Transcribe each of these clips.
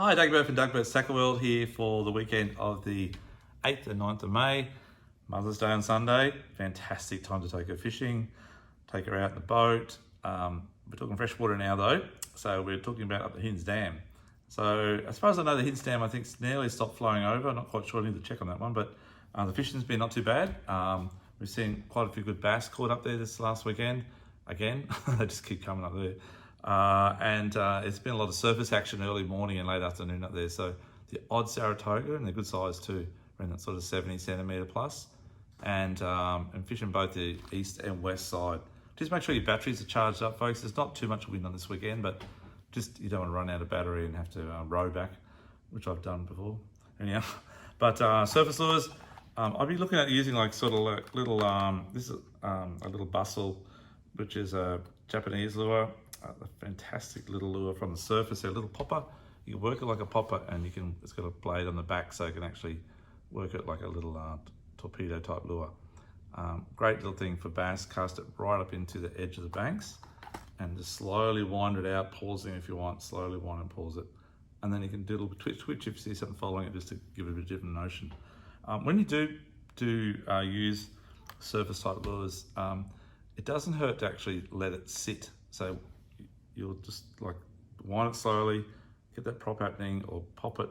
Hi, Dagobert from Dagbert's Tackle World here for the weekend of the 8th and 9th of May. Mother's Day on Sunday. Fantastic time to take her fishing, take her out in the boat. We're talking freshwater now though, so we're talking about up the Hinds Dam. So as far as I know, the Hinds Dam I think it's nearly stopped flowing over. I'm not quite sure, I need to check on that one, but the fishing's been not too bad. We've seen quite a few good bass caught up there this last weekend. Again, they just keep coming up there. It's been a lot of surface action early morning and late afternoon up there. So the odd Saratoga, and they're good size too, around that sort of 70 centimetre plus, and fishing both the east and west side. Just make sure your batteries are charged up, folks. There's not too much wind on this weekend, but just you don't want to run out of battery and have to row back, which I've done before. Anyhow, but surface lures, I'll be looking at using like sort of like little, this is a little bustle, which is a Japanese lure. A fantastic little lure from the surface, a little popper. You can work it like a popper, and it's got a blade on the back, so you can actually work it like a little torpedo type lure. Great little thing for bass. Cast it right up into the edge of the banks and just slowly wind it out, pausing if you want, slowly wind and pause it. And then you can do a little twitch if you see something following it, just to give it a different motion. When you do use surface type lures, it doesn't hurt to actually let it sit. So you'll just like wind it slowly, get that prop happening, or pop it,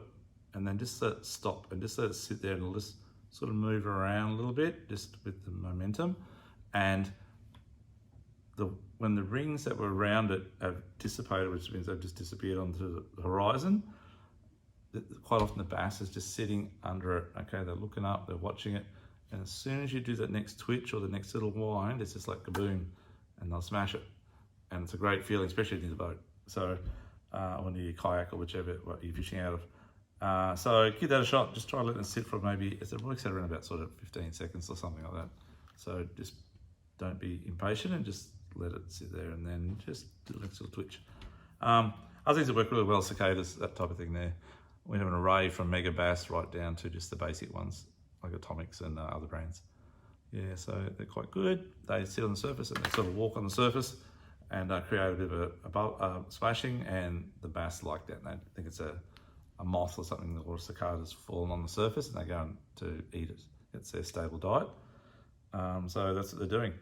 and then just let it stop and just let it sit there, and it'll just sort of move around a little bit just with the momentum. And when the rings that were around it have dissipated, which means they've just disappeared onto the horizon, quite often the bass is just sitting under it. Okay, they're looking up, they're watching it, and as soon as you do that next twitch or the next little wind, it's just like kaboom, and they'll smash it. And it's a great feeling, especially in the boat. So, or near your kayak or whichever what you're fishing out of. So give that a shot. Just try letting it sit for maybe, it works out around about sort of 15 seconds or something like that. So just don't be impatient and just let it sit there, and then just do the next little twitch. Other things that work really well, cicadas, that type of thing there. We have an array from Mega Bass right down to just the basic ones, like Atomics and other brands. Yeah, so they're quite good. They sit on the surface and they sort of walk on the surface and create a bit of a splashing, and the bass like that. And they think it's a moth or something, or a cicada's fallen on the surface, and they go to eat it. It's their stable diet. So that's what they're doing.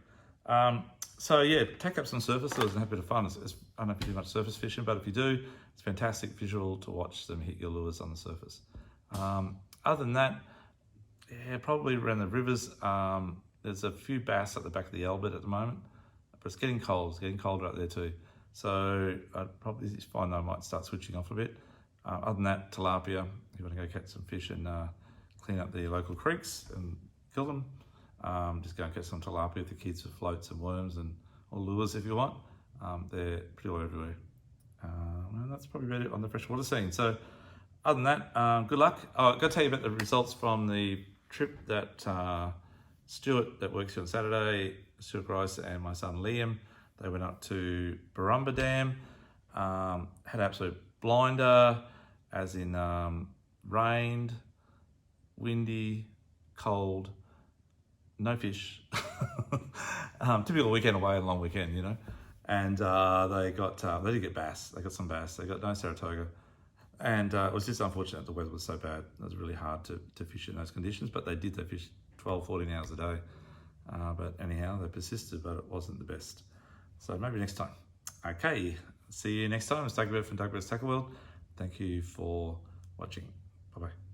So yeah, take up some surface lures and have a bit of fun. I don't know if you do much surface fishing, but if you do, it's fantastic visual to watch them hit your lures on the surface. Other than that, yeah, probably around the rivers, there's a few bass at the back of the Albert at the moment. But it's getting cold, it's getting colder out there too. So I'd probably find that I might start switching off a bit. Other than that, tilapia, if you want to go catch some fish and clean up the local creeks and kill them, just go and catch some tilapia with the kids with floats and worms and or lures if you want. They're pretty well everywhere. And that's probably about it on the freshwater scene. So other than that, good luck. I've got to tell you about the results from the trip that Stuart, that works here on Saturday, Stuart Grice and my son Liam, they went up to Barumba Dam, had absolute blinder, as in rained, windy, cold, no fish. Typical weekend away, a long weekend, you know. And they did get bass. They got some bass. They got no Saratoga. And it was just unfortunate the weather was so bad. It was really hard to fish in those conditions, but they fish 12, 14 hours a day. But anyhow, they persisted, but it wasn't the best. So maybe next time. Okay, see you next time. It's Dagobert from Dagbert's Tackle World. Thank you for watching. Bye-bye.